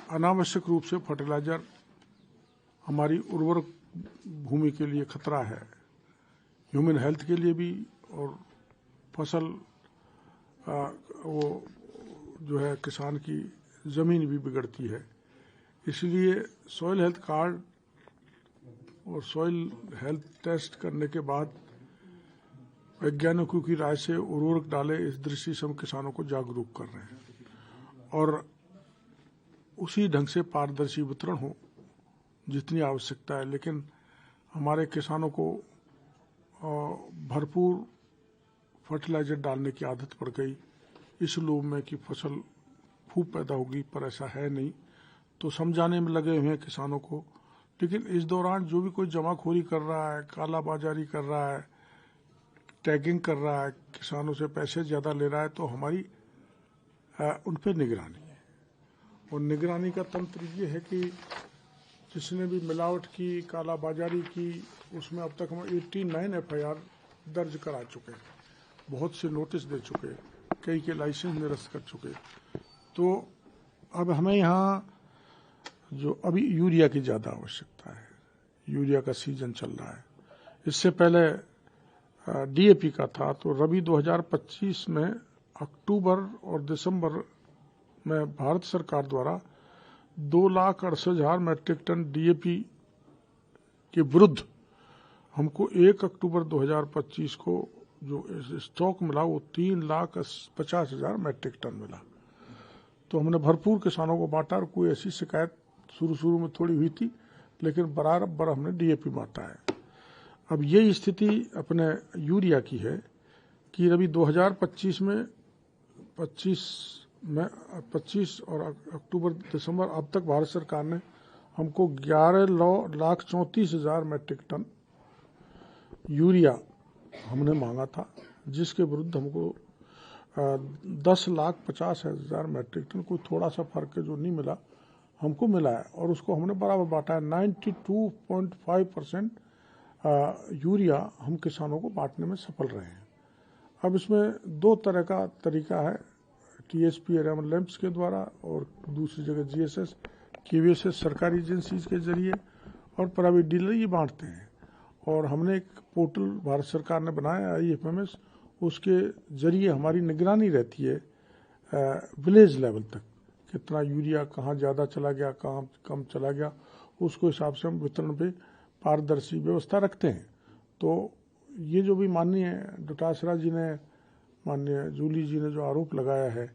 अनावश्यक रूप से फर्टिलाइजर हमारी उर्वरक भूमि के लिए खतरा है, ह्यूमन हेल्थ के लिए भी, और फसल वो जो है किसान की ज़मीन भी बिगड़ती है। इसलिए सॉइल हेल्थ कार्ड और सॉइल हेल्थ टेस्ट करने के बाद वैज्ञानिकों की राय से उर्वरक डाले, इस दृष्टि से हम किसानों को जागरूक कर रहे हैं और उसी ढंग से पारदर्शी वितरण हो जितनी आवश्यकता है। लेकिन हमारे किसानों को भरपूर फर्टिलाइजर डालने की आदत पड़ गई इस लोभ में कि फसल खूब पैदा होगी, पर ऐसा है नहीं। तो समझाने में लगे हुए हैं किसानों को। लेकिन इस दौरान जो भी कोई जमाखोरी कर रहा है, काला बाजारी कर रहा है, टैगिंग कर रहा है, किसानों से पैसे ज़्यादा ले रहा है, तो हमारी उन पर निगरानी है। और निगरानी का तंत्र ये है कि जिसने भी मिलावट की, काला बाजारी की, उसमें अब तक हम 89 FIR दर्ज करा चुके हैं, बहुत से नोटिस दे चुके, कई के लाइसेंस निरस्त कर चुके। तो अब हमें यहाँ जो अभी यूरिया की ज़्यादा आवश्यकता है, यूरिया का सीजन चल रहा है। इससे पहले DAP का था, तो रबी 2025 में अक्टूबर और दिसंबर में भारत सरकार द्वारा 2,68,000 मैट्रिक टन DAP के विरुद्ध हमको 1 अक्टूबर 2025 को जो स्टॉक मिला वो 3,50,000 मैट्रिक टन मिला। तो हमने भरपूर किसानों को बांटा और कोई ऐसी शिकायत शुरू में थोड़ी हुई थी, लेकिन बराबर हमने DAP बांटा है। अब ये स्थिति अपने यूरिया की है कि अभी 2025 में 25 और अक्टूबर दिसंबर अब तक भारत सरकार ने हमको 11,34,000 मैट्रिक टन यूरिया हमने मांगा था, जिसके विरुद्ध हमको 10,50,000 मैट्रिक टन, कोई थोड़ा सा फर्क है जो नहीं मिला, हमको मिला है। और उसको हमने बराबर बांटा है। 92.5% यूरिया हम किसानों को बांटने में सफल रहे हैं। अब इसमें दो तरह का तरीका है, TSP LAMPS के द्वारा और दूसरी जगह GSS KVSS सरकारी एजेंसीज के जरिए और प्राइवेट डीलर ये बांटते हैं। और हमने एक पोर्टल भारत सरकार ने बनाया IFMS, उसके जरिए हमारी निगरानी रहती है विलेज लेवल तक, कितना यूरिया कहाँ ज़्यादा चला गया, कहाँ कम चला गया, उसको हिसाब से हम वितरण पे पारदर्शी व्यवस्था रखते हैं। तो ये जो भी माननीय डोटासरा जी ने, माननीय जूली जी ने जो आरोप लगाया है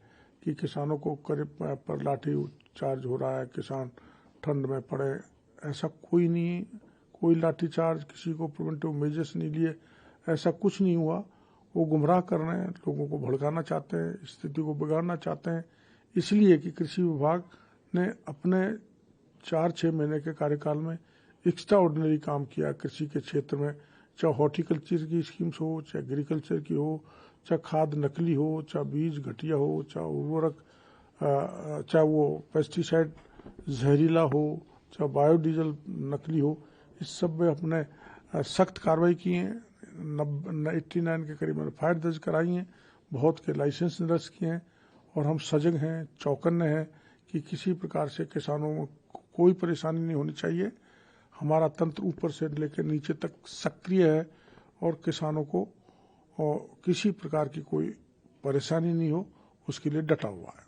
कि किसानों को करीब पर लाठी चार्ज हो रहा है, किसान ठंड में पड़े, ऐसा कोई नहीं, कोई लाठी चार्ज, किसी को प्रिवेंटिव मेजर्स नहीं लिए, ऐसा कुछ नहीं हुआ। वो गुमराह कर रहे हैं, लोगों को भड़काना चाहते हैं, स्थिति को बिगाड़ना चाहते हैं, इसलिए कि कृषि विभाग ने अपने 4-6 महीने के कार्यकाल में एक्स्ट्रा ऑर्डिनरी काम किया कृषि के क्षेत्र में, चाहे हॉर्टिकल्चर की स्कीम्स हो, चाहे एग्रीकल्चर की हो, चाहे खाद नकली हो, चाहे बीज घटिया हो, चाहे उर्वरक, चाहे वो पेस्टिसाइड जहरीला हो, चाहे बायोडीजल नकली हो, इस सब में अपने सख्त कार्रवाई की है। 89 के करीब FIR दर्ज कराई हैं, बहुत के लाइसेंस निरस्त किए हैं। और हम सजग हैं, चौकन्ने हैं कि किसी प्रकार से किसानों में कोई परेशानी नहीं होनी चाहिए। हमारा तंत्र ऊपर से लेकर नीचे तक सक्रिय है और किसानों को किसी प्रकार की कोई परेशानी नहीं हो, उसके लिए डटा हुआ है।